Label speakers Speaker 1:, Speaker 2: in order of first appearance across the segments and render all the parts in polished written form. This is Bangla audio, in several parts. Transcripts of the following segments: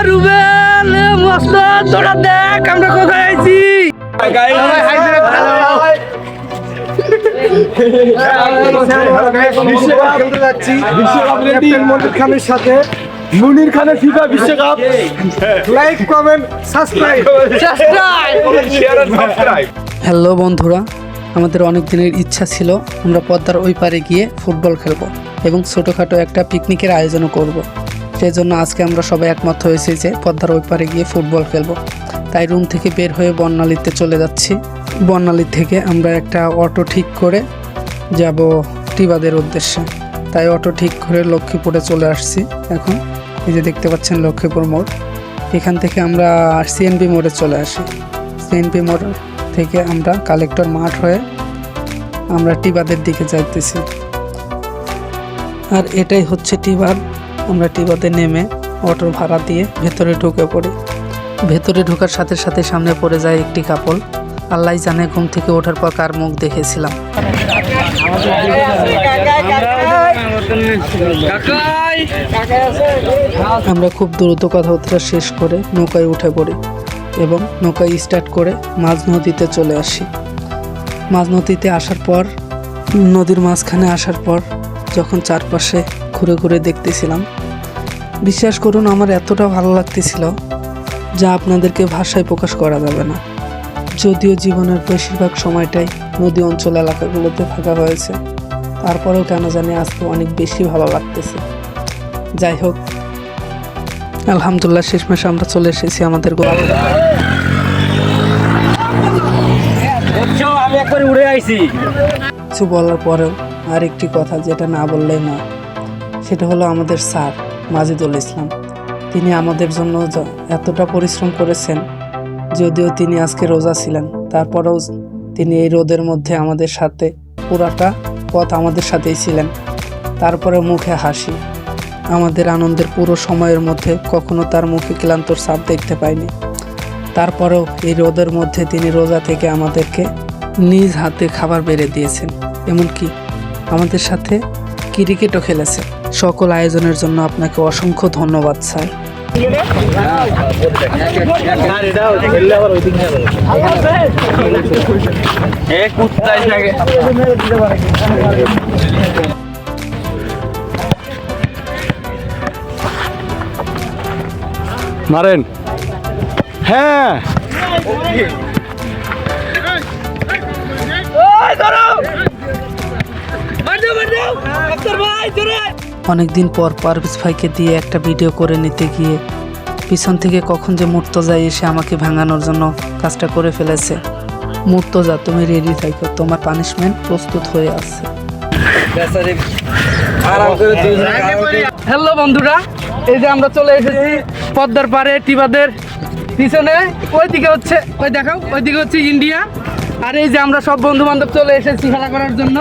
Speaker 1: রুবেল মস্ত তোরা দেখ আমরা কোথায় আছি।
Speaker 2: মনির খানের সাথে মুনির খানের ফিফা বিশ্বকাপ। Like comment subscribe.
Speaker 1: হ্যালো বন্ধুরা, আমাদের অনেক দিনের ইচ্ছা ছিল আমরা পদ্মার ওই পারে গিয়ে ফুটবল খেলবো এবং ছোটোখাটো একটা পিকনিকের আয়োজনও করব। সেই জন্য আজকে আমরা সবাই একমত হয়েছি যে পদ্মার ওই পারে গিয়ে ফুটবল খেলবো। তাই রুম থেকে বের হয়ে বর্ণালীতে চলে যাচ্ছি। বর্ণালী থেকে আমরা একটা অটো ঠিক করে যাব টিবাদের উদ্দেশ্যে। তাই অটো ঠিক করে লক্ষ্মীপুরে চলে আসছি। এখন এই যে দেখতে পাচ্ছেন লক্ষ্মীপুর মোড়, এখান থেকে আমরা সিএনপি মোড়ে চলে আসি। সিএনপি মোড় থেকে আমরা কালেক্টর মাঠ হয়ে আমরা টিবাদের দিকে যাইতেছি। আর এটাই হচ্ছে টিবাদ। আমরা টিবাদে নেমে অটো ভাড়া দিয়ে ভেতরে ঢুকে পড়ি। ভেতরে ঢোকার সাথে সাথে সামনে পড়ে যায় একটি কাপল। আল্লাহ জানে ঘুম থেকে ওঠার পর কার মুখ দেখেছিলাম। আমরা খুব দ্রুত কথাবার্তা শেষ করে নৌকায় উঠে পড়ি এবং নৌকায় স্টার্ট করে মাঝ নদীতে চলে আসি। মাঝ নদীতে আসার পর, নদীর মাঝখানে আসার পর যখন চারপাশে ঘুরে ঘুরে দেখতেছিলাম, বিশ্বাস করুন আমার এতটা ভালো লাগতেছিল যা আপনাদেরকে ভাষায় প্রকাশ করা যাবে না। যদিও জীবনের বেশিরভাগ সময়টাই নদী অঞ্চল এলাকাগুলোতে থাকা হয়েছে, তারপরেও কেন জানি আজকে অনেক বেশি ভালো লাগতেছে। যাই হোক, আলহামদুলিল্লাহ শেষমেশ আমরা চলে এসেছি আমাদের গোয়া। কিছু বলার পরেও আর একটি কথা যেটা না বললেই না, সেটা হলো আমাদের স্যার মাজিদুল ইসলাম। তিনি আমাদের জন্য এতটা পরিশ্রম করেছেন, যদিও তিনি আজকে রোজা ছিলেন, তারপরেও তিনি এই রোদের মধ্যে আমাদের সাথে পুরাটা পথ আমাদের সাথেই ছিলেন। তারপরে মুখে হাসি। আমাদের আনন্দের পুরো সময়ের মধ্যে কখনো তার মুখে ক্লান্তর ছাপ দেখতে পাইনি। তারপরেও এই রোদের মধ্যে তিনি রোজা থেকে আমাদেরকে নিজ হাতে খাবার বেড়ে দিয়েছেন, এমনকি আমাদের সাথে ক্রিকেটও খেলেছে। সকল আয়োজনের জন্য আপনাকে অসংখ্য ধন্যবাদ স্যার।
Speaker 2: মারেন। হ্যাঁ,
Speaker 1: অনেকদিন পর পারভেজ ভাইকে দিয়ে একটা ভিডিও করে নিতে গিয়ে পিছন থেকে কখন যে মুর্তজা এসে আমাকে ভাঙানোর জন্য কাজটা করে ফেলেছে। মুর্তজা, তুমি রেডি থাকো, তোমার পানিশমেন্ট প্রস্তুত হয়ে আছে। হ্যালো বন্ধুরা, এই যে আমরা চলে এসেছি পদ্মার পাড়ে টিবাদের পিছনে। ওইদিকে হচ্ছে, ওই দেখাও, ওইদিকে হচ্ছে ইন্ডিয়া। আর এই যে আমরা সব বন্ধু বান্ধব চলে এসেছি খেলা করার জন্য।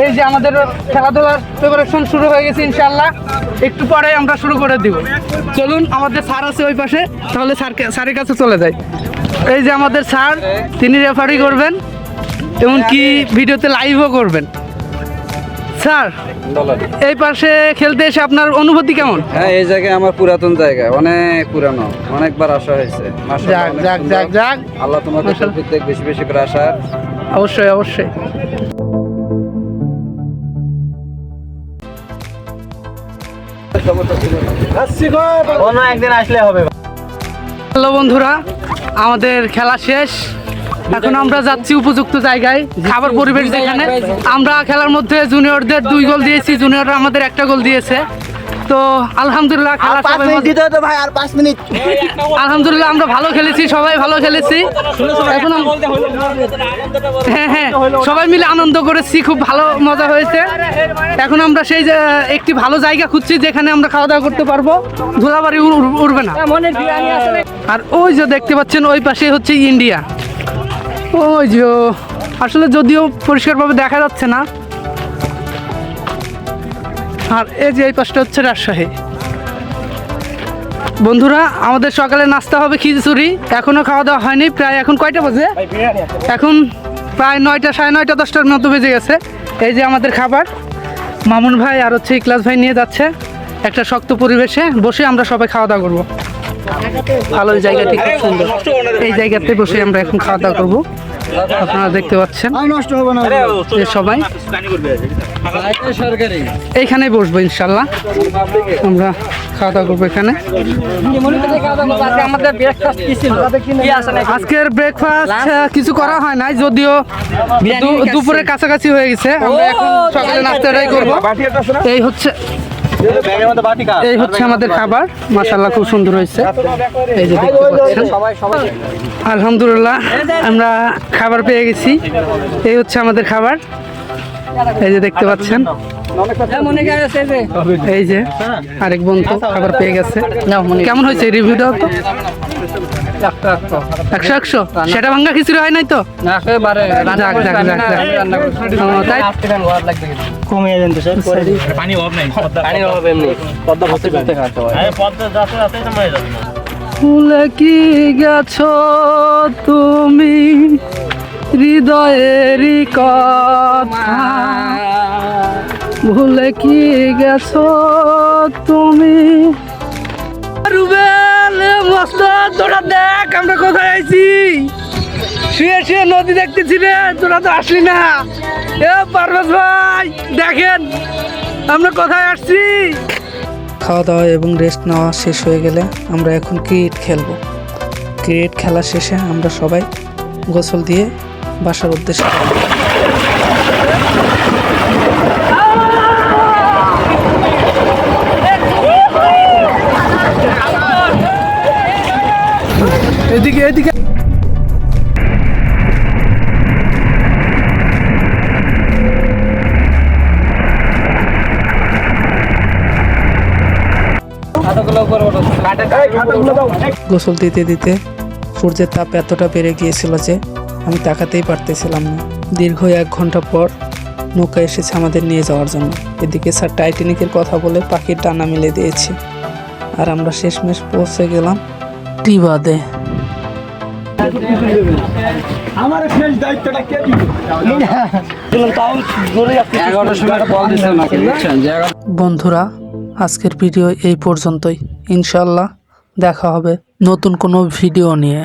Speaker 1: এই যে আমাদের খেলাধুলার প্রিপারেশন শুরু হয়ে গেছে, ইনশাল্লাহ একটু পরে আমরা শুরু করে দিব। চলুন, আমাদের স্যার আছে ওই পাশে, তাহলে স্যারের কাছে চলে যাই। এই যে আমাদের স্যার, তিনি রেফারি করবেন, এমনকি ভিডিওতে লাইভও করবেন। স্যার, এই পাশে খেলতে এসে আপনার অনুভূতি কেমন?
Speaker 3: হ্যাঁ, এই জায়গায় আমার পুরাতন জায়গা, অনেক পুরানো, অনেকবার আসা হয়েছে।
Speaker 1: যাক যাক যাক যাক,
Speaker 3: আল্লাহ তোমাকে প্রত্যেক বেশি বেশি করে আসা।
Speaker 1: অবশ্যই অবশ্যই।
Speaker 2: একদিন আসলে হবে।
Speaker 1: হ্যালো বন্ধুরা, আমাদের খেলা শেষ। এখন আমরা যাচ্ছি উপযুক্ত জায়গায়, খাবার পরিবেশ যেখানে। আমরা খেলার মধ্যে জুনিয়রদের 2 গোল দিয়েছি, জুনিয়ররা আমাদের 1টা গোল দিয়েছে। তো আলহামদুলিল্লাহ খেলা
Speaker 2: ভাই আর 5 মিনিট।
Speaker 1: আলহামদুলিল্লাহ আমরা ভালো খেলেছি, সবাই ভালো খেলেছি। এখন হ্যাঁ, সবাই মিলে আনন্দ করেছি, খুব ভালো মজা হয়েছে। এখন আমরা সেই একটি ভালো জায়গা খুঁজছি যেখানে আমরা খাওয়া দাওয়া করতে পারবো, ধুলাবাড়ি উঠবে না। আর ওই যে দেখতে পাচ্ছেন ওই পাশে হচ্ছে ইন্ডিয়া। ওই যে আসলে যদিও পরিষ্কারভাবে দেখা যাচ্ছে না। আর এই যে এই পাশটা হচ্ছে রাজশাহী। বন্ধুরা, আমাদের সকালে নাস্তা হবে খিচুড়ি, এখনও খাওয়া দাওয়া হয়নি। প্রায় এখন কয়টা বাজে? এখন প্রায় 9টা, সাড়ে 9টা, 10টার মতো বেজে গেছে। এই যে আমাদের খাবার মামুন ভাই আর হচ্ছে ইকলাস ভাই নিয়ে যাচ্ছে। একটা শক্ত পরিবেশে বসে আমরা সবাই খাওয়া দাওয়া করবো। ভালো জায়গাটি খুব সুন্দর। এই জায়গাতে বসে আমরা এখন খাওয়া দাওয়া করবো। আপনারা দেখতে পাচ্ছেন
Speaker 2: নষ্ট হবে না
Speaker 1: যে সবাই এইখানে বসবো ইনশাল্লাহ। আমরা খাওয়া দাওয়া করবো এখানে। আজকের ব্রেকফাস্ট কিছু করা হয় নাই, যদিও দুপুরের কাছাকাছি হয়ে গেছে। আমরা এখন সকালে নাস্তাটাই করবো। এই হচ্ছে আমাদের খাবার। মাশাআল্লাহ খুব সুন্দর হয়েছে। এই যে দেখতে পাচ্ছেন, আলহামদুলিল্লাহ আমরা খাবার পেয়ে গেছি। এই হচ্ছে আমাদের খাবার। এই যে দেখতে পাচ্ছেন, এই যে আরেক বন্ধু খাবার পেয়ে গেছে। কেমন হয়েছে রিভিউটা? তো 100 সেটা ভাঙ্গা খিচুড়ি হয় নাই তো? যাক যাক যাক যাক। তাই
Speaker 2: কমিয়ে দেন তো স্যার, পানি অভাব নাই, পানি অভাব এমনি পদ্মা ভর্তি করতে খাওয়াতে হয়। পদ্মা যাতে আছে তো মাই যাবে না।
Speaker 1: ভুলে কি গেছো তুমি হৃদয়েরই কথা, ভুলে কি গেছো তুমি। রুবেল মস্ত তোরা দেখ আমরা কোথায় আইছি। শুয়ে শুয়ে নদী দেখতেছি রে, তোরা তো আসলি না। এ পারভেজ ভাই দেখেন আমরা কোথায় আসছি। খাওয়া দাওয়া এবং রেস্ট নেওয়া শেষ হয়ে গেলে আমরা এখন ক্রিকেট খেলবো। ক্রিকেট খেলা শেষে আমরা সবাই গোসল দিয়ে বাসার উদ্দেশ্যে এদিকে এদিকে। গোসল দিতে দিতে সূর্যের তাপ এতটা বেড়ে গিয়েছিল যে আমি তাকাতেই পারতেছিলাম না। দীর্ঘ 1 ঘন্টা পর নৌকা এসেছে আমাদের নিয়ে যাওয়ার জন্য। এদিকে স্যার টাইটানিকের কথা বলে পাখির ডানা মিলে দিয়েছে, আর আমরা শেষমেশ পৌঁছে গেলাম টিবাদে।
Speaker 2: আমার শেষ দায়িত্বটা কে দিবে?
Speaker 1: বন্ধুরা, আজকের ভিডিও এই পর্যন্তই। ইনশাল্লাহ দেখা হবে নতুন কোনো ভিডিও নিয়ে।